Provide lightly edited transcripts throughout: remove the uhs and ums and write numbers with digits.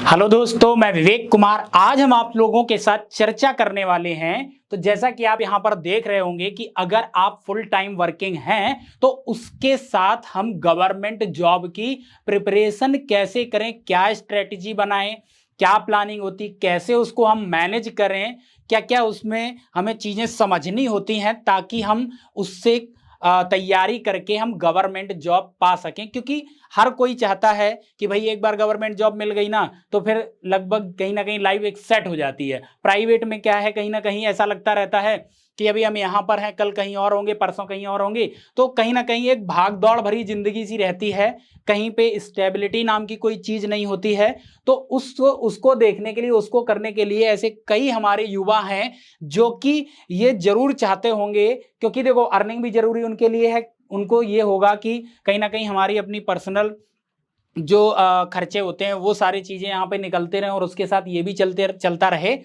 Hello दोस्तों, मैं विवेक कुमार। आज हम आप लोगों के साथ चर्चा करने वाले हैं। तो जैसा कि आप यहां पर देख रहे होंगे कि अगर आप फुल टाइम वर्किंग हैं तो उसके साथ हम गवर्नमेंट जॉब की प्रिपरेशन कैसे करें, क्या स्ट्रेटजी बनाएं, क्या प्लानिंग होती, कैसे उसको हम मैनेज करें, क्या क्या उसमें हमें चीजें समझनी होती हैं ताकि हम उससे तैयारी करके हम गवर्नमेंट जॉब पा सकें। क्योंकि हर कोई चाहता है कि भाई एक बार गवर्नमेंट जॉब मिल गई ना तो फिर लगभग कहीं ना कहीं लाइफ एक सेट हो जाती है। प्राइवेट में क्या है, कहीं ना कहीं ऐसा लगता रहता है कि अभी हम यहाँ पर हैं, कल कहीं और होंगे, परसों कहीं और होंगे। तो कहीं ना कहीं एक भाग दौड़ भरी जिंदगी सी रहती है, कहीं पे स्टेबिलिटी नाम की कोई चीज नहीं होती है। तो उसको देखने के लिए, उसको करने के लिए ऐसे कई हमारे युवा हैं जो कि ये जरूर चाहते होंगे। क्योंकि देखो, अर्निंग भी जरूरी उनके लिए है। उनको ये होगा कि कहीं ना कहीं हमारी अपनी पर्सनल जो खर्चे होते हैं वो सारी चीजें यहाँ पे निकलते रहे और उसके साथ ये भी चलता रहे।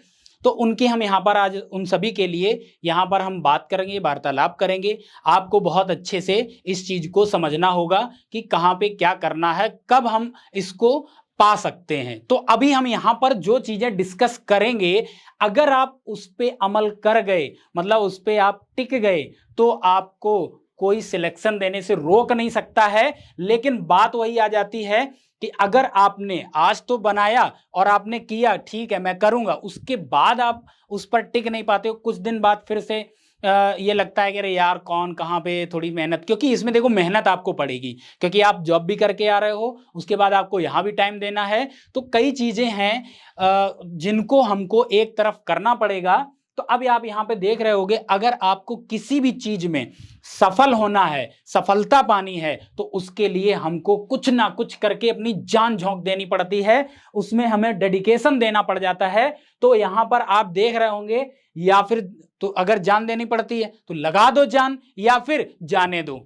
तो उनके हम यहाँ पर आज उन सभी के लिए यहाँ पर हम बात करेंगे, वार्तालाप करेंगे। आपको बहुत अच्छे से इस चीज को समझना होगा कि कहाँ पे क्या करना है, कब हम इसको पा सकते हैं। तो अभी हम यहाँ पर जो चीजें डिस्कस करेंगे, अगर आप उस पर अमल कर गए, मतलब उस पर आप टिक गए, तो आपको कोई सिलेक्शन देने से रोक नहीं सकता है। लेकिन बात वही आ जाती है कि अगर आपने आज तो बनाया और आपने किया, ठीक है मैं करूंगा, उसके बाद आप उस पर टिक नहीं पाते हो, कुछ दिन बाद फिर से ये लगता है कि अरे यार कौन कहाँ पे थोड़ी मेहनत। क्योंकि इसमें देखो मेहनत आपको पड़ेगी, क्योंकि आप जॉब भी करके आ रहे हो, उसके बाद आपको यहाँ भी टाइम देना है। तो कई चीजें हैं जिनको हमको एक तरफ करना पड़ेगा। तो अब आप यहाँ पे देख रहे होगे, अगर आपको किसी भी चीज में सफल होना है, सफलता पानी है, तो उसके लिए हमको कुछ ना कुछ करके अपनी जान झोंक देनी पड़ती है, उसमें हमें डेडिकेशन देना पड़ जाता है। तो यहां पर आप देख रहे होंगे, या फिर तो अगर जान देनी पड़ती है तो लगा दो जान, या फिर जाने दो।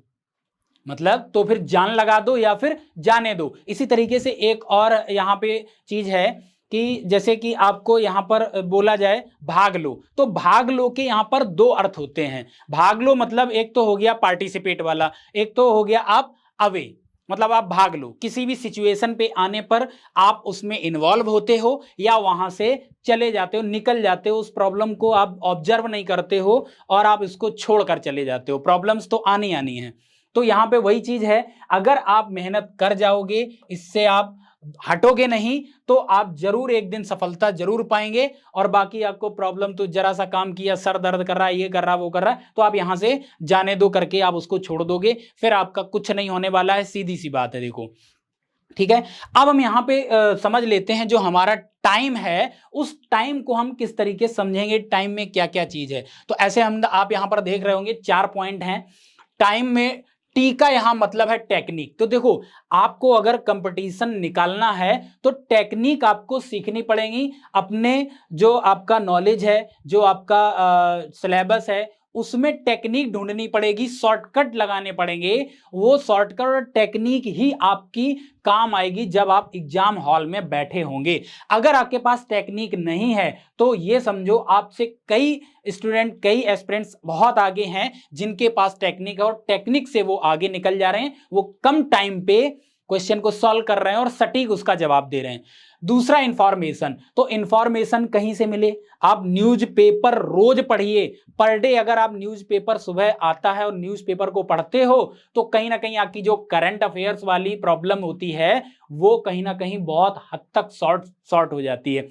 मतलब तो फिर जान लगा दो या फिर जाने दो। इसी तरीके से एक और यहाँ पे चीज है कि जैसे कि आपको यहाँ पर बोला जाए भाग लो, तो भाग लो के यहाँ पर दो अर्थ होते हैं। भाग लो मतलब एक तो हो गया पार्टिसिपेट वाला, एक तो हो गया आप अवे, मतलब आप भाग लो, किसी भी सिचुएशन पे आने पर आप उसमें इन्वॉल्व होते हो या वहां से चले जाते हो, निकल जाते हो, उस प्रॉब्लम को आप ऑब्जर्व नहीं करते हो और आप इसको छोड़कर चले जाते हो। प्रॉब्लम्स तो आनी आनी है। तो यहाँ पे वही चीज है, अगर आप मेहनत कर जाओगे, इससे आप हटोगे नहीं, तो आप जरूर एक दिन सफलता जरूर पाएंगे। और बाकी आपको प्रॉब्लम तो जरा सा काम किया, सर दर्द कर रहा है, ये कर रहा है, वो कर रहा है, तो आप यहां से जाने दो करके आप उसको छोड़ दोगे, फिर आपका कुछ नहीं होने वाला है। सीधी सी बात है, देखो ठीक है। अब हम यहाँ पे समझ लेते हैं जो हमारा टाइम है, उस टाइम को हम किस तरीके से समझेंगे, टाइम में क्या क्या चीज है। तो ऐसे हम आप यहाँ पर देख रहे होंगे 4 पॉइंट हैं टाइम में। टी का यहां मतलब है टेक्निक। तो देखो, आपको अगर कंपटीशन निकालना है तो टेक्निक आपको सीखनी पड़ेगी। अपने जो आपका नॉलेज है, जो आपका सिलेबस है, उसमें टेक्निक ढूंढनी पड़ेगी, शॉर्टकट लगाने पड़ेंगे। वो शॉर्टकट और टेक्निक ही आपकी काम आएगी जब आप एग्जाम हॉल में बैठे होंगे। अगर आपके पास टेक्निक नहीं है तो ये समझो आपसे कई स्टूडेंट, कई एस्पिरेंट्स बहुत आगे हैं जिनके पास टेक्निक है और टेक्निक से वो आगे निकल जा रहे हैं, वो कम टाइम पे क्वेश्चन को सॉल्व कर रहे हैं और सटीक उसका जवाब दे रहे हैं। दूसरा, इंफॉर्मेशन। तो इंफॉर्मेशन कहीं से मिले, आप न्यूज़पेपर रोज पढ़िए। पर डे अगर आप न्यूज़पेपर सुबह आता है और न्यूज़पेपर को पढ़ते हो तो कहीं ना कहीं आपकी जो करंट अफेयर्स वाली प्रॉब्लम होती है वो कहीं ना कहीं बहुत हद तक सॉर्ट हो जाती है।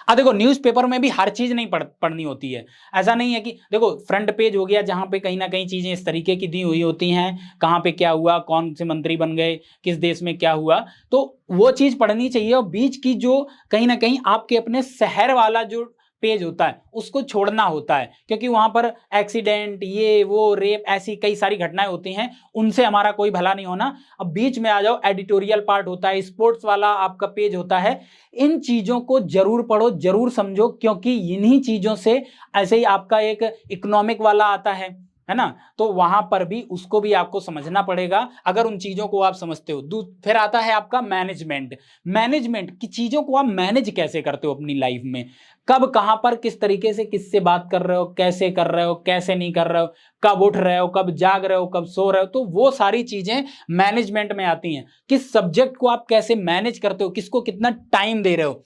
अब देखो, न्यूज़पेपर में भी हर चीज नहीं पढ़नी होती है। ऐसा नहीं है कि देखो फ्रंट पेज हो गया जहां पे कहीं ना कहीं चीजें इस तरीके की दी हुई होती हैं, कहां पे क्या हुआ, कौन से मंत्री बन गए, किस देश में क्या हुआ, तो वो चीज पढ़नी चाहिए। और बीच की जो कहीं ना कहीं आपके अपने शहर वाला जो पेज होता है उसको छोड़ना होता है, क्योंकि वहां पर एक्सीडेंट, ये वो, रेप, ऐसी कई सारी घटनाएं होती हैं, उनसे हमारा कोई भला नहीं होना। अब बीच में आ जाओ, एडिटोरियल पार्ट होता है, स्पोर्ट्स वाला आपका पेज होता है। इन चीजों को जरूर पढ़ो, जरूर समझो, क्योंकि इन्हीं चीजों से, ऐसे ही आपका एक इकोनॉमिक वाला आता है, है ना, तो वहां पर भी उसको भी आपको समझना पड़ेगा अगर उन चीजों को आप समझते हो। फिर आता है आपका मैनेजमेंट। मैनेजमेंट की चीजों को आप मैनेज कैसे करते हो अपनी लाइफ में, कब कहां पर किस तरीके से किससे बात कर रहे हो, कैसे कर रहे हो, कैसे नहीं कर रहे हो, कब उठ रहे हो, कब जाग रहे हो, कब सो रहे हो, तो वो सारी चीजें मैनेजमेंट में आती हैं। किस सब्जेक्ट को आप कैसे मैनेज करते हो, किसको कितना टाइम दे रहे हो।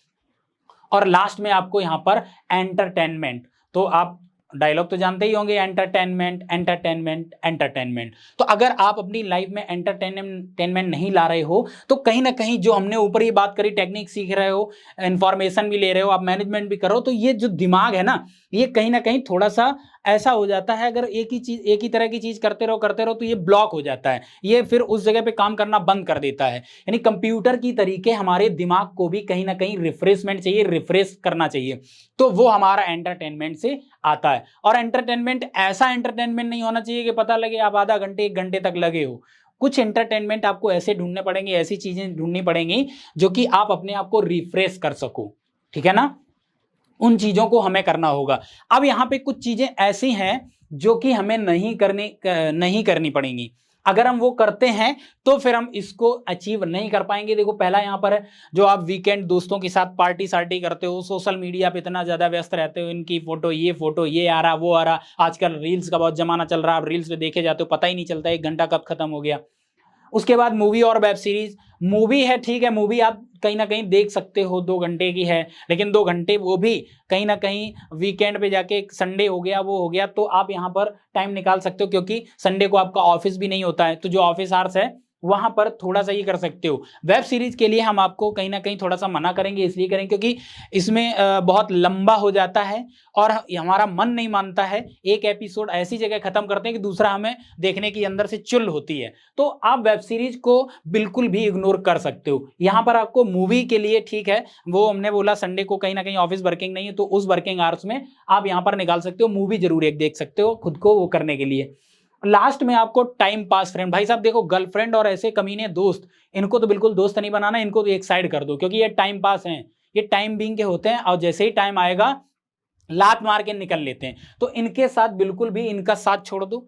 और लास्ट में आपको यहां पर एंटरटेनमेंट, तो आप डायलॉग तो जानते ही होंगे, एंटरटेनमेंट एंटरटेनमेंट एंटरटेनमेंट। तो अगर आप अपनी लाइफ में एंटरटेनमेंट नहीं ला रहे हो तो कहीं ना कहीं जो हमने ऊपर ही बात करी, टेक्निक सीख रहे हो, इंफॉर्मेशन भी ले रहे हो, आप मैनेजमेंट भी करो, तो ये जो दिमाग है ना, ये कहीं ना कहीं थोड़ा सा ऐसा हो जाता है, अगर एक ही तरह की चीज करते रहो तो ये ब्लॉक हो जाता है, ये फिर उस जगह पे काम करना बंद कर देता है। यानी कंप्यूटर की तरीके हमारे दिमाग को भी कहीं ना कहीं रिफ्रेशमेंट चाहिए, रिफ्रेश करना चाहिए, तो वो हमारा एंटरटेनमेंट से आता है। और एंटरटेनमेंट ऐसा एंटरटेनमेंट नहीं होना चाहिए कि पता लगे आप आधा घंटे 1 घंटे तक लगे हो। कुछ एंटरटेनमेंट आपको ऐसे ढूंढने पड़ेंगे, ऐसी चीजें ढूंढनी पड़ेंगी जो कि आप अपने आप को रिफ्रेश कर सको, ठीक है ना, उन चीजों को हमें करना होगा। अब यहां पे कुछ चीजें ऐसी हैं जो कि हमें नहीं करनी पड़ेंगी, अगर हम वो करते हैं तो फिर हम इसको अचीव नहीं कर पाएंगे। देखो पहला यहां पर है, जो आप वीकेंड दोस्तों के साथ पार्टी सार्टी करते हो, सोशल मीडिया पे इतना ज्यादा व्यस्त रहते हो, इनकी फोटो ये आ रहा वो आ रहा, आजकल रील्स का बहुत जमाना चल रहा है, आप रील्स पे देखे जाते हो, पता ही नहीं चलता 1 घंटा कब खत्म हो गया। उसके बाद मूवी और वेब सीरीज, मूवी है ठीक है, मूवी आप कहीं ना कहीं देख सकते हो, 2 घंटे की है, लेकिन 2 घंटे वो भी कहीं ना कहीं वीकेंड पे जाके, संडे हो गया वो हो गया, तो आप यहाँ पर टाइम निकाल सकते हो, क्योंकि संडे को आपका ऑफिस भी नहीं होता है, तो जो ऑफिस आवर्स है वहां पर थोड़ा सा ये कर सकते हो। वेब सीरीज के लिए हम आपको कहीं ना कहीं थोड़ा सा मना करेंगे, इसलिए करेंगे क्योंकि इसमें बहुत लंबा हो जाता है और हमारा मन नहीं मानता है, एक एपिसोड ऐसी जगह खत्म करते हैं कि दूसरा हमें देखने की अंदर से चुल होती है, तो आप वेब सीरीज को बिल्कुल भी इग्नोर कर सकते हो। यहां पर आपको मूवी के लिए ठीक है, वो हमने बोला संडे को कहीं ना कहीं ऑफिस वर्किंग नहीं है, तो उस वर्किंग आवर्स में आप यहां पर निकाल सकते हो, मूवी जरूर एक देख सकते हो खुद को वो करने के लिए। लास्ट में आपको टाइम पास फ्रेंड, भाई साहब देखो गर्लफ्रेंड और ऐसे कमीने दोस्त, इनको तो बिल्कुल दोस्त नहीं बनाना, इनको तो एक साइड कर दो, क्योंकि ये टाइम पास हैं, ये टाइम बीइंग के होते हैं, और जैसे ही टाइम आएगा लात मार के निकल लेते हैं, तो इनके साथ बिल्कुल भी इनका साथ छोड़ दो।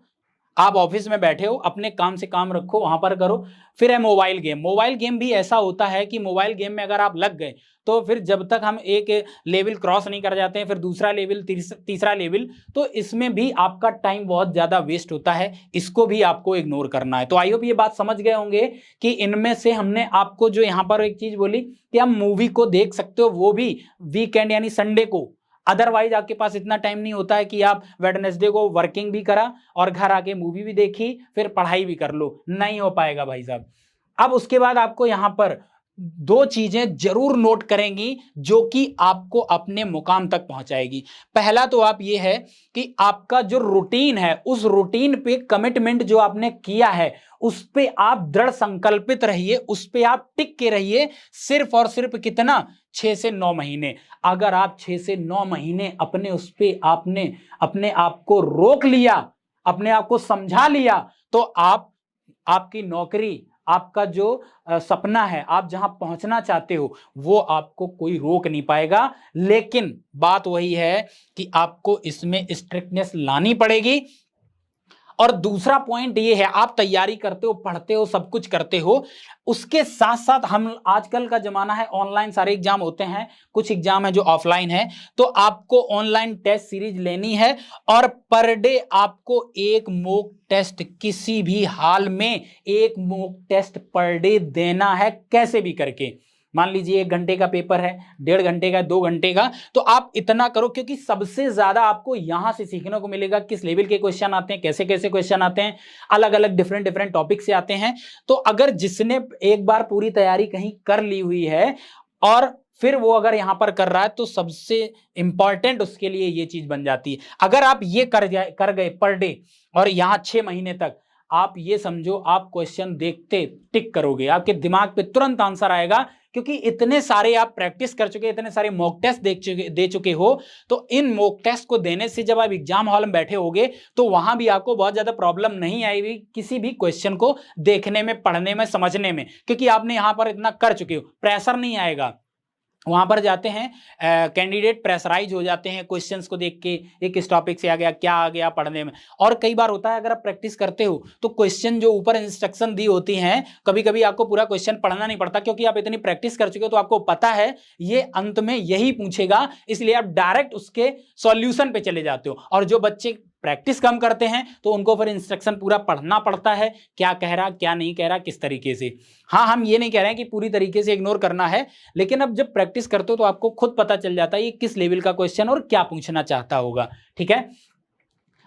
आप ऑफिस में बैठे हो, अपने काम से काम रखो, वहां पर करो। फिर है मोबाइल गेम, मोबाइल गेम भी ऐसा होता है कि मोबाइल गेम में अगर आप लग गए तो फिर जब तक हम एक लेवल क्रॉस नहीं कर जाते हैं, फिर दूसरा लेवल, तीसरा लेवल, तो इसमें भी आपका टाइम बहुत ज्यादा वेस्ट होता है, इसको भी आपको इग्नोर करना है। तो आई होप ये बात समझ गए होंगे कि इनमें से हमने आपको जो यहां पर एक चीज बोली कि आप मूवी को देख सकते हो, वो भी वीकेंड यानी संडे को, अदरवाइज आपके पास इतना टाइम नहीं होता है कि आप वेडनेसडे को वर्किंग भी करा और घर आके मूवी भी देखी फिर पढ़ाई भी कर लो, नहीं हो पाएगा भाई साहब। अब उसके बाद आपको यहां पर 2 चीजें जरूर नोट करेंगी जो कि आपको अपने मुकाम तक पहुंचाएगी। पहला तो आप ये है कि आपका जो रूटीन है, उस रूटीन पे कमिटमेंट जो आपने किया है उस पे आप दृढ़ संकल्पित रहिए, उस पे आप टिक के रहिए, सिर्फ और सिर्फ कितना, 6 से 9 महीने। अगर आप 6 से 9 महीने अपने उस पे आपने अपने आप को रोक लिया, अपने आप को समझा लिया, तो आपकी नौकरी, आपका जो सपना है, आप जहां पहुंचना चाहते हो, वो आपको कोई रोक नहीं पाएगा। लेकिन बात वही है कि आपको इसमें स्ट्रिक्टनेस लानी पड़ेगी। और दूसरा पॉइंट ये है, आप तैयारी करते हो, पढ़ते हो, सब कुछ करते हो, उसके साथ साथ हम, आजकल का जमाना है ऑनलाइन सारे एग्जाम होते हैं, कुछ एग्जाम है जो ऑफलाइन है, तो आपको ऑनलाइन टेस्ट सीरीज लेनी है और पर डे आपको एक मॉक टेस्ट, किसी भी हाल में एक मॉक टेस्ट पर डे देना है, कैसे भी करके। मान लीजिए 1 घंटे का पेपर है, 1.5 घंटे का, 2 घंटे का, तो आप इतना करो, क्योंकि सबसे ज्यादा आपको यहां से सीखने को मिलेगा किस लेवल के क्वेश्चन आते हैं, कैसे कैसे क्वेश्चन आते हैं, अलग अलग डिफरेंट डिफरेंट टॉपिक से आते हैं। तो अगर जिसने एक बार पूरी तैयारी कहीं कर ली हुई है और फिर वो अगर यहां पर कर रहा है, तो सबसे इंपॉर्टेंट उसके लिए ये चीज बन जाती है। अगर आप ये कर गए पर डे, और यहां 6 महीने तक, आप ये समझो आप क्वेश्चन देखते टिक करोगे, आपके दिमाग पे तुरंत आंसर आएगा, क्योंकि इतने सारे आप प्रैक्टिस कर चुके, इतने सारे मॉक टेस्ट दे चुके हो। तो इन मॉक टेस्ट को देने से जब आप एग्जाम हॉल में बैठे होगे तो वहां भी आपको बहुत ज्यादा प्रॉब्लम नहीं आएगी किसी भी क्वेश्चन को देखने में, पढ़ने में, समझने में, क्योंकि आपने यहां पर इतना कर चुके हो, प्रेशर नहीं आएगा। वहां पर जाते हैं, कैंडिडेट प्रेशराइज हो जाते हैं क्वेश्चंस को देख के, ये किस टॉपिक से आ गया, क्या आ गया पढ़ने में। और कई बार होता है अगर आप प्रैक्टिस करते हो तो क्वेश्चन जो ऊपर इंस्ट्रक्शन दी होती हैं, कभी कभी आपको पूरा क्वेश्चन पढ़ना नहीं पड़ता, क्योंकि आप इतनी प्रैक्टिस कर चुके हो तो आपको पता है ये अंत में यही पूछेगा, इसलिए आप डायरेक्ट उसके सॉल्यूशन पे चले जाते हो। और जो बच्चे प्रैक्टिस कम करते हैं तो उनको फिर इंस्ट्रक्शन पूरा पढ़ना पड़ता है, क्या कह रहा क्या नहीं कह रहा किस तरीके से। हाँ, हम ये नहीं कह रहे हैं कि पूरी तरीके से इग्नोर करना है, लेकिन अब जब प्रैक्टिस करते हो तो आपको खुद पता चल जाता है ये किस लेवल का क्वेश्चन और क्या पूछना चाहता होगा। ठीक है,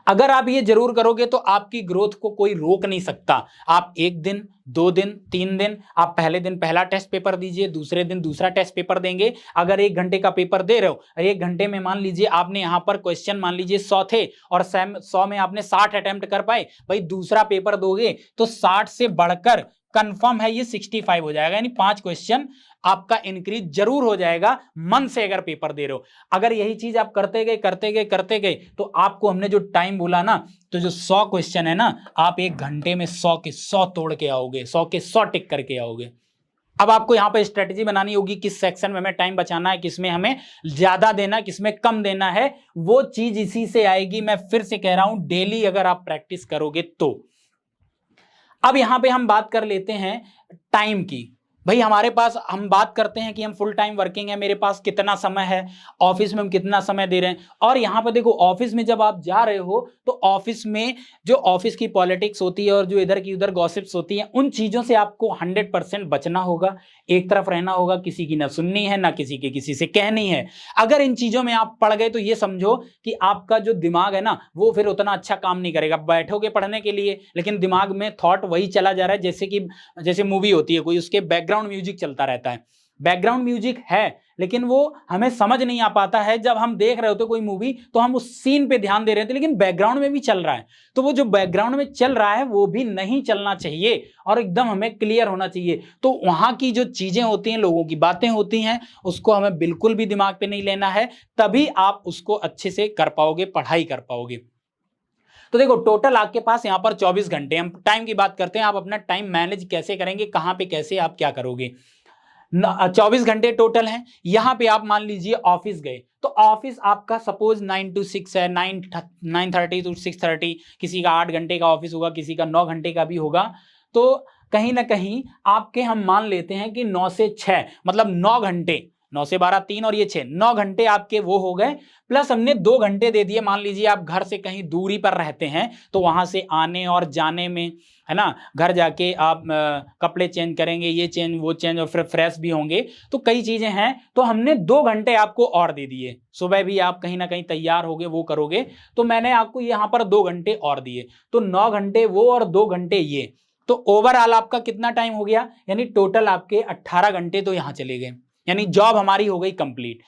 अगर आप ये जरूर करोगे तो आपकी ग्रोथ को कोई रोक नहीं सकता। आप 1 दिन 2 दिन 3 दिन, आप पहले दिन पहला टेस्ट पेपर दीजिए, दूसरे दिन दूसरा टेस्ट पेपर देंगे। अगर 1 घंटे का पेपर दे रहे हो, 1 घंटे में मान लीजिए आपने यहां पर क्वेश्चन मान लीजिए 100 थे और 100 में आपने 60 अटेम्प्ट कर पाए, भाई दूसरा पेपर दोगे तो 60 से बढ़कर कंफर्म है ये 65 हो जाएगा, यानी 5 क्वेश्चन आपका इंक्रीज जरूर हो जाएगा मन से अगर पेपर दे रहे हो। अगर यही चीज आप करते गए तो आपको हमने जो टाइम बोला ना, तो जो 100 क्वेश्चन है ना, आप 1 घंटे में 100 के 100 तोड़ के आओगे, 100 के 100 टिक करके आओगे। अब आपको यहां पर स्ट्रेटेजी बनानी होगी, किस सेक्शन में हमें टाइम बचाना है, किसमें हमें ज्यादा देना है, किसमें कम देना है। वो चीज इसी से आएगी। मैं फिर से कह रहा हूं, डेली अगर आप प्रैक्टिस करोगे तो। अब यहां पे हम बात कर लेते हैं टाइम की। भाई हमारे पास, हम बात करते हैं कि हम फुल टाइम वर्किंग है, मेरे पास कितना समय है, ऑफिस में हम कितना समय दे रहे हैं। और यहां पर देखो, ऑफिस में जब आप जा रहे हो तो ऑफिस में जो ऑफिस की पॉलिटिक्स होती है और जो इधर की उधर गॉसिप्स होती हैं, उन चीजों से आपको 100% बचना होगा, एक तरफ रहना होगा, किसी की ना सुननी है ना किसी की किसी से कहनी है। अगर इन चीजों में आप पड़ गए तो ये समझो कि आपका जो दिमाग है ना, वो फिर उतना अच्छा काम नहीं करेगा। बैठोगे पढ़ने के लिए, लेकिन दिमाग में थॉट वही चला जा रहा है जैसे मूवी होती है कोई, उसके बैकग्राउंड म्यूजिक चलता रहता है। बैकग्राउंड म्यूजिक है, लेकिन वो हमें समझ नहीं आ पाता है। जब हम देख रहे होते कोई मूवी तो हम उस सीन पे ध्यान दे रहे थे, लेकिन बैकग्राउंड में भी चल रहा है। तो वो जो बैकग्राउंड में चल रहा है वो भी नहीं चलना चाहिए और एकदम हमें क्लियर होना चाहिए। तो वहां की जो चीजें होती हैं, लोगों की बातें होती हैं, उसको हमें बिल्कुल भी दिमाग पे नहीं लेना है, तभी आप उसको अच्छे से कर पाओगे, पढ़ाई कर पाओगे। तो देखो, टोटल आपके पास यहां पर 24 घंटे। हम टाइम की बात करते हैं, आप अपना टाइम मैनेज कैसे करेंगे, कहां पे कैसे आप क्या करोगे। 24 घंटे टोटल हैं। यहां पे आप मान लीजिए ऑफिस गए, तो ऑफिस आपका सपोज 9 to 6 है, 9:30 to 6:30, किसी का 8 घंटे का ऑफिस होगा, किसी का 9 घंटे का भी होगा। तो कहीं ना कहीं आपके, हम मान लेते हैं कि 9 से 6, मतलब 9 घंटे, 9 से 12 3 और ये 6, 9 घंटे आपके वो हो गए। प्लस हमने 2 घंटे दे दिए, मान लीजिए आप घर से कहीं दूरी पर रहते हैं, तो वहां से आने और जाने में, है ना, घर जाके आप कपड़े चेंज करेंगे, ये चेंज वो चेंज, और फिर फ्रेश भी होंगे, तो कई चीजें हैं। तो हमने 2 घंटे आपको और दे दिए। सुबह भी आप कहीं ना कहीं तैयार होगे, वो करोगे, तो मैंने आपको यहाँ पर 2 घंटे और दिए, तो 9 घंटे वो और 2 घंटे ये, तो ओवरऑल आपका कितना टाइम हो गया, यानी टोटल आपके 18 घंटे तो यहाँ चले गए, यानी जॉब हमारी हो गई कंप्लीट।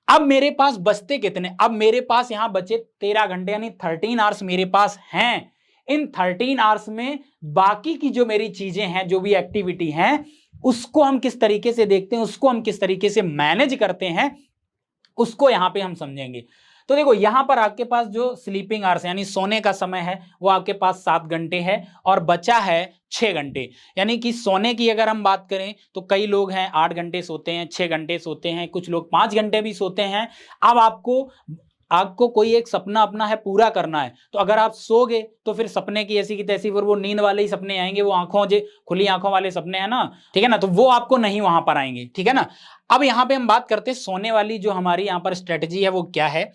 अब मेरे पास बचते कितने, अब मेरे पास यहां बचे 13 घंटे, यानी 13 आवर्स मेरे पास हैं। इन 13 आवर्स में बाकी की जो मेरी चीजें हैं, जो भी एक्टिविटी हैं, उसको हम किस तरीके से देखते हैं, उसको हम किस तरीके से मैनेज करते हैं, उसको यहां पे हम समझेंगे। तो देखो, यहां पर आपके पास जो स्लीपिंग आवर्स यानी सोने का समय है, वो आपके पास 7 घंटे है और बचा है 6 घंटे। यानी कि सोने की अगर हम बात करें तो कई लोग हैं 8 घंटे सोते हैं, 6 घंटे सोते हैं, कुछ लोग 5 घंटे भी सोते हैं। अब आपको कोई एक सपना अपना है पूरा करना है, तो अगर आप सोगे तो फिर सपने की ऐसी की तैसी, फिर वो नींद वाले ही सपने आएंगे, वो खुली आंखों वाले सपने हैं ना, ठीक है ना, तो वो आपको नहीं वहां पर आएंगे, ठीक है ना। अब यहां पे हम बात करते हैं सोने वाली जो हमारी यहां पर स्ट्रेटजी है वो क्या है।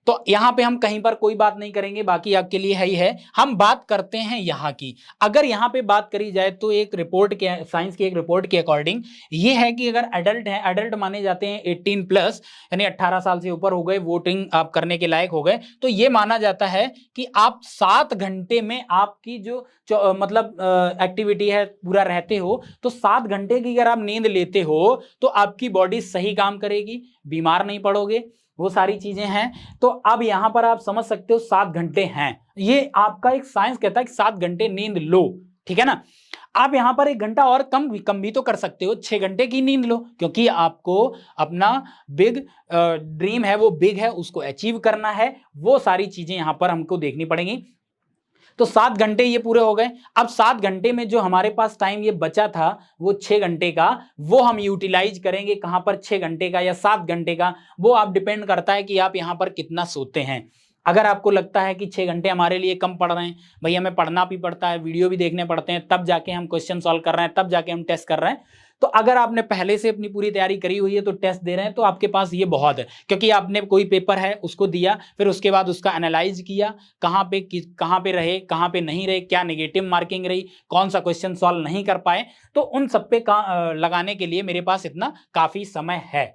तो यहां पे हम कहीं पर कोई बात नहीं करेंगे, बाकी आपके लिए है ही है। हम बात करते हैं यहां की। अगर यहां पे बात करी जाए तो एक रिपोर्ट के, साइंस की एक रिपोर्ट के अकॉर्डिंग ये है कि अगर एडल्ट हैं, एडल्ट माने जाते हैं 18+ यानी 18 साल से ऊपर हो गए, वोटिंग आप करने के लायक हो गए, तो ये माना जाता है कि आप 7 घंटे में आपकी जो मतलब एक्टिविटी है पूरा रहते हो, तो 7 घंटे की अगर आप नींद लेते हो तो आपकी बॉडी सही काम करेगी, बीमार नहीं पड़ोगे, वो सारी चीजें हैं। तो अब यहां पर आप समझ सकते हो 7 घंटे हैं, ये आपका एक साइंस कहता है कि 7 घंटे नींद लो, ठीक है ना। आप यहां पर 1 घंटा और कम भी तो कर सकते हो, 6 घंटे की नींद लो, क्योंकि आपको अपना बिग ड्रीम है, वो बिग है, उसको अचीव करना है, वो सारी चीजें यहां पर हमको देखनी पड़ेंगी। तो 7 घंटे ये पूरे हो गए। अब 7 घंटे में जो हमारे पास टाइम ये बचा था वो 6 घंटे का, वो हम यूटिलाइज करेंगे कहां पर, 6 घंटे का या 7 घंटे का, वो आप डिपेंड करता है कि आप यहां पर कितना सोते हैं। अगर आपको लगता है कि 6 घंटे हमारे लिए कम पड़ रहे हैं, भाई हमें पढ़ना भी पड़ता है, वीडियो भी देखने पड़ते हैं, तब जाके हम क्वेश्चन सॉल्व कर रहे हैं, तब जाके हम टेस्ट कर रहे हैं, तो अगर आपने पहले से अपनी पूरी तैयारी करी हुई है तो टेस्ट दे रहे हैं, तो आपके पास ये बहुत है, क्योंकि आपने कोई पेपर है उसको दिया, फिर उसके बाद उसका एनालाइज किया, कहाँ पे रहे, कहाँ पे नहीं रहे, क्या नेगेटिव मार्किंग रही, कौन सा क्वेश्चन सॉल्व नहीं कर पाए, तो उन सब पे लगाने के लिए मेरे पास इतना काफी समय है।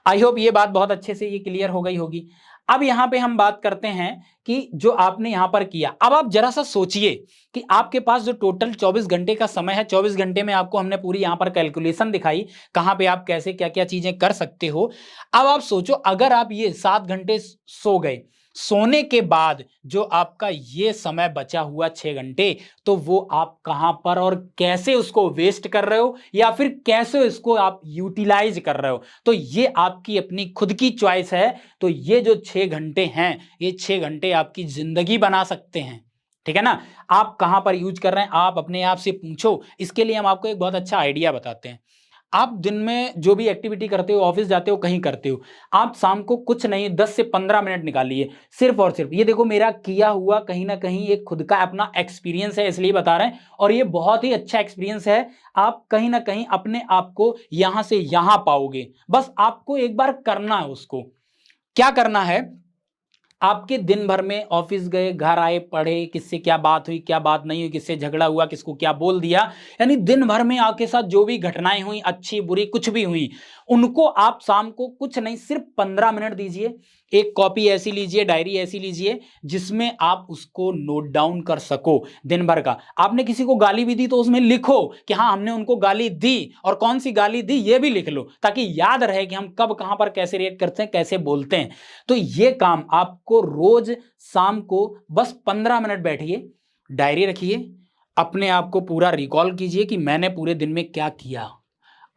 आई होप ये बात बहुत अच्छे से ये क्लियर हो गई होगी। अब यहां पे हम बात करते हैं कि जो आपने यहां पर किया, अब आप जरा सा सोचिए कि आपके पास जो टोटल 24 घंटे का समय है, 24 घंटे में आपको हमने पूरी यहां पर कैलकुलेशन दिखाई कहां पे आप कैसे क्या क्या चीजें कर सकते हो। अब आप सोचो अगर आप ये 7 घंटे सो गए, सोने के बाद जो आपका ये समय बचा हुआ 6 घंटे, तो वो आप कहां पर और कैसे उसको वेस्ट कर रहे हो या फिर कैसे इसको आप यूटिलाइज कर रहे हो, तो ये आपकी अपनी खुद की चॉइस है। तो ये जो 6 घंटे हैं, ये 6 घंटे आपकी जिंदगी बना सकते हैं, ठीक है ना। आप कहां पर यूज कर रहे हैं आप अपने आप से पूछो। इसके लिए हम आपको एक बहुत अच्छा आइडिया बताते हैं। आप दिन में जो भी एक्टिविटी करते हो, ऑफिस जाते हो, कहीं करते हो, आप शाम को कुछ नहीं 10 से 15 मिनट निकालिए सिर्फ और सिर्फ। ये देखो मेरा किया हुआ कहीं ना कहीं एक खुद का अपना एक्सपीरियंस है, इसलिए बता रहे हैं, और ये बहुत ही अच्छा एक्सपीरियंस है। आप कहीं ना कहीं अपने आप को यहां से यहां पाओगे, बस आपको एक बार करना है। उसको क्या करना है, आपके दिन भर में ऑफिस गए, घर आए, पढ़े, किससे क्या बात हुई, क्या बात नहीं हुई, किससे झगड़ा हुआ, किसको क्या बोल दिया, यानी दिन भर में आपके साथ जो भी घटनाएं हुई, अच्छी बुरी कुछ भी हुई, उनको आप शाम को कुछ नहीं सिर्फ 15 मिनट दीजिए। एक कॉपी ऐसी लीजिए, डायरी ऐसी लीजिए जिसमें आप उसको नोट डाउन कर सको दिन भर का। आपने किसी को गाली भी दी तो उसमें लिखो कि हाँ हमने उनको गाली दी, और कौन सी गाली दी ये भी लिख लो, ताकि याद रहे कि हम कब कहां पर कैसे रिएक्ट करते हैं, कैसे बोलते हैं। तो ये काम आपको रोज शाम को बस 15 मिनट बैठिए, डायरी रखिए, अपने आप को पूरा रिकॉल कीजिए कि मैंने पूरे दिन में क्या किया।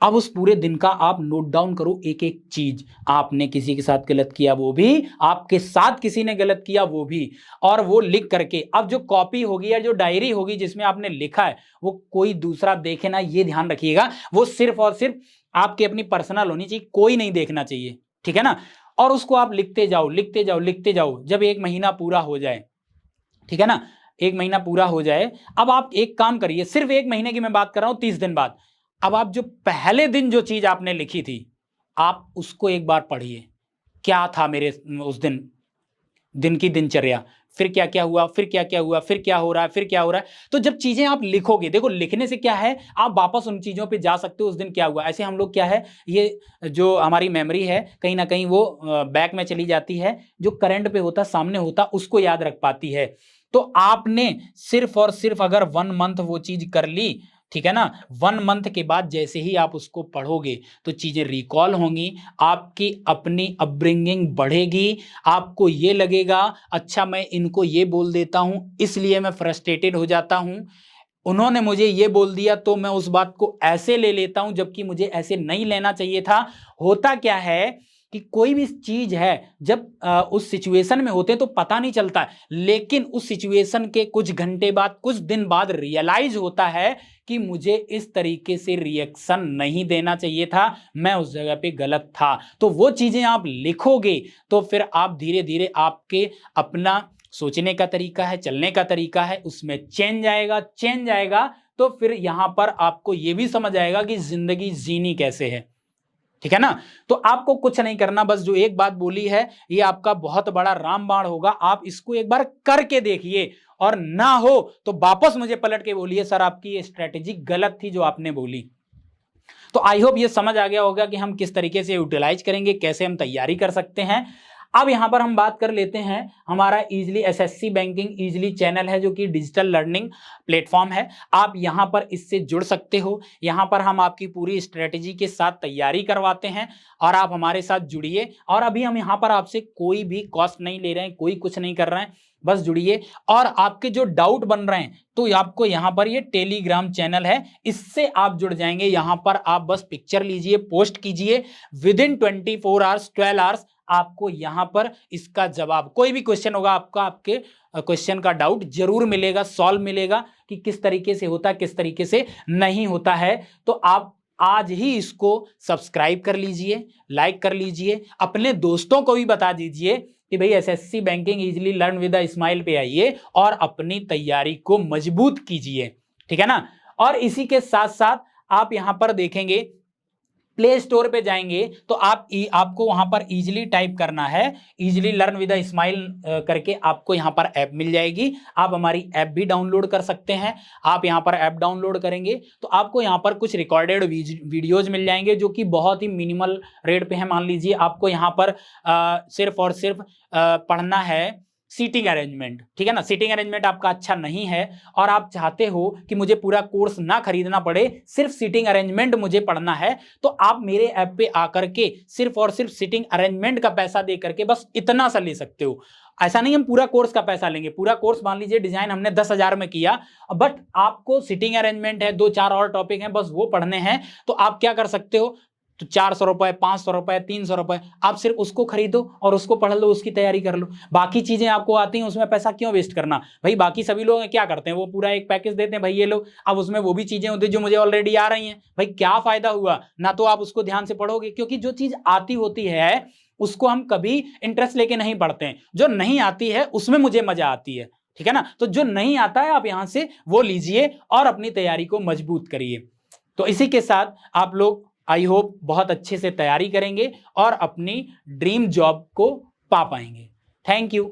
अब उस पूरे दिन का आप नोट डाउन करो, एक एक चीज। आपने किसी के साथ गलत किया वो भी, आपके साथ किसी ने गलत किया वो भी, और वो लिख करके अब जो कॉपी होगी या जो डायरी होगी जिसमें आपने लिखा है, वो कोई दूसरा देखे ना, ये ध्यान रखिएगा। वो सिर्फ और सिर्फ आपकी अपनी पर्सनल होनी चाहिए, कोई नहीं देखना चाहिए, ठीक है ना। और उसको आप लिखते जाओ, लिखते जाओ, लिखते जाओ, जब 1 महीना पूरा हो जाए, ठीक है ना, 1 महीना पूरा हो जाए, अब आप एक काम करिए, सिर्फ 1 महीने की मैं बात कर रहा हूं, 30 दिन बाद। अब आप जो पहले दिन जो चीज आपने लिखी थी, आप उसको एक बार पढ़िए, क्या था मेरे उस दिन की दिनचर्या, फिर क्या क्या हुआ, फिर क्या क्या हुआ, फिर क्या हो रहा है, फिर क्या हो रहा है। तो जब चीजें आप लिखोगे, देखो लिखने से क्या है, आप वापस उन चीजों पे जा सकते हो, उस दिन क्या हुआ। ऐसे हम लोग क्या है, ये जो हमारी मेमोरी है कहीं ना कहीं वो बैक में चली जाती है, जो करंट पे होता, सामने होता, उसको याद रख पाती है। तो आपने सिर्फ और सिर्फ अगर 1 मंथ वो चीज कर ली, ठीक है ना, 1 मंथ के बाद जैसे ही आप उसको पढ़ोगे तो चीजें रिकॉल होंगी, आपकी अपनी अपब्रिंगिंग बढ़ेगी, आपको ये लगेगा अच्छा मैं इनको ये बोल देता हूं इसलिए मैं फ्रस्ट्रेटेड हो जाता हूं, उन्होंने मुझे ये बोल दिया तो मैं उस बात को ऐसे ले लेता हूं जबकि मुझे ऐसे नहीं लेना चाहिए था। होता क्या है कि कोई भी चीज है जब उस सिचुएशन में होते हैं तो पता नहीं चलता, लेकिन उस सिचुएशन के कुछ घंटे बाद, कुछ दिन बाद रियलाइज होता है कि मुझे इस तरीके से रिएक्शन नहीं देना चाहिए था, मैं उस जगह पे गलत था। तो वो चीजें आप लिखोगे तो फिर आप धीरे धीरे आपके अपना सोचने का तरीका है, चलने का तरीका है, उसमें चेंज आएगा। तो फिर यहां पर आपको यह भी समझ आएगा कि जिंदगी जीनी कैसे है, ठीक है ना। तो आपको कुछ नहीं करना, बस जो एक बात बोली है ये आपका बहुत बड़ा रामबाण होगा। आप इसको एक बार करके देखिए, और ना हो तो वापस मुझे पलट के बोलिए सर आपकी ये स्ट्रेटेजी गलत थी जो आपने बोली। तो आई होप ये समझ आ गया होगा कि हम किस तरीके से यूटिलाइज करेंगे, कैसे हम तैयारी कर सकते हैं। अब यहां पर हम बात कर लेते हैं, हमारा easily SSC banking easily channel है जो कि डिजिटल लर्निंग प्लेटफॉर्म है। आप यहां पर इससे जुड़ सकते हो, यहां पर हम आपकी पूरी स्ट्रेटेजी के साथ तैयारी करवाते हैं, और आप हमारे साथ जुड़िए। और अभी हम यहां पर आपसे कोई भी कॉस्ट नहीं ले रहे हैं, कोई कुछ नहीं कर रहे हैं, बस जुड़िए। और आपके जो डाउट बन रहे हैं तो आपको यहां पर ये टेलीग्राम चैनल है, इससे आप जुड़ जाएंगे। यहां पर आप बस पिक्चर लीजिए, पोस्ट कीजिए, विद इन 24 आवर्स 12 आवर्स आपको यहां पर इसका जवाब, कोई भी क्वेश्चन होगा आपका, आपके क्वेश्चन का डाउट जरूर मिलेगा, सॉल्व मिलेगा कि किस तरीके से होता है, किस तरीके से नहीं होता है। तो आप आज ही इसको सब्सक्राइब कर लीजिए, लाइक कर लीजिए, अपने दोस्तों को भी बता दीजिए कि भाई SSC banking easily learn with a smile पे आइए और अपनी तैयारी को मजबूत कीजिए, ठीक है ना। और इसी के साथ साथ आप यहां पर देखेंगे प्ले स्टोर पे जाएंगे तो आपको वहां पर इजीली टाइप करना है, easily learn with a smile करके आपको यहां पर ऐप मिल जाएगी। आप हमारी ऐप भी डाउनलोड कर सकते हैं। आप यहां पर ऐप डाउनलोड करेंगे तो आपको यहां पर कुछ रिकॉर्डेड वीडियोज मिल जाएंगे जो कि बहुत ही मिनिमल रेट पे है। मान लीजिए आपको यहां पर सिर्फ और सिर्फ पढ़ना है सीटिंग अरेंजमेंट, ठीक है ना। सीटिंग अरेंजमेंट आपका अच्छा नहीं है और आप चाहते हो कि मुझे पूरा कोर्स ना खरीदना पड़े, सिर्फ सीटिंग अरेंजमेंट मुझे पढ़ना है, तो आप मेरे ऐप पे आकर के सिर्फ और सिर्फ सीटिंग अरेंजमेंट का पैसा दे करके बस इतना सा ले सकते हो। ऐसा नहीं हम पूरा कोर्स का पैसा लेंगे। पूरा कोर्स मान लीजिए डिजाइन हमने 10,000 में किया, बट आपको सीटिंग अरेंजमेंट है, 2-4 और टॉपिक हैं, बस वो पढ़ने हैं, तो आप क्या कर सकते हो, तो 400 रुपए, 500 रुपए, 300 रुपए, आप सिर्फ उसको खरीदो और उसको पढ़ लो, उसकी तैयारी कर लो। बाकी चीजें आपको आती हैं, उसमें पैसा क्यों वेस्ट करना भाई। बाकी सभी लोग क्या करते हैं, वो पूरा एक पैकेज देते हैं भाई ये लो, अब उसमें वो भी चीजें होती है जो मुझे ऑलरेडी आ रही हैं, भाई क्या फायदा हुआ ना। तो आप उसको ध्यान से पढ़ोगे, क्योंकि जो चीज आती होती है उसको हम कभी इंटरेस्ट लेके नहीं पढ़ते हैं। जो नहीं आती है उसमें मुझे मजा आती है, ठीक है ना। तो जो नहीं आता है आप यहां से वो लीजिए और अपनी तैयारी को मजबूत करिए। तो इसी के साथ आप लोग आई होप बहुत अच्छे से तैयारी करेंगे और अपनी ड्रीम जॉब को पा पाएंगे। Thank you.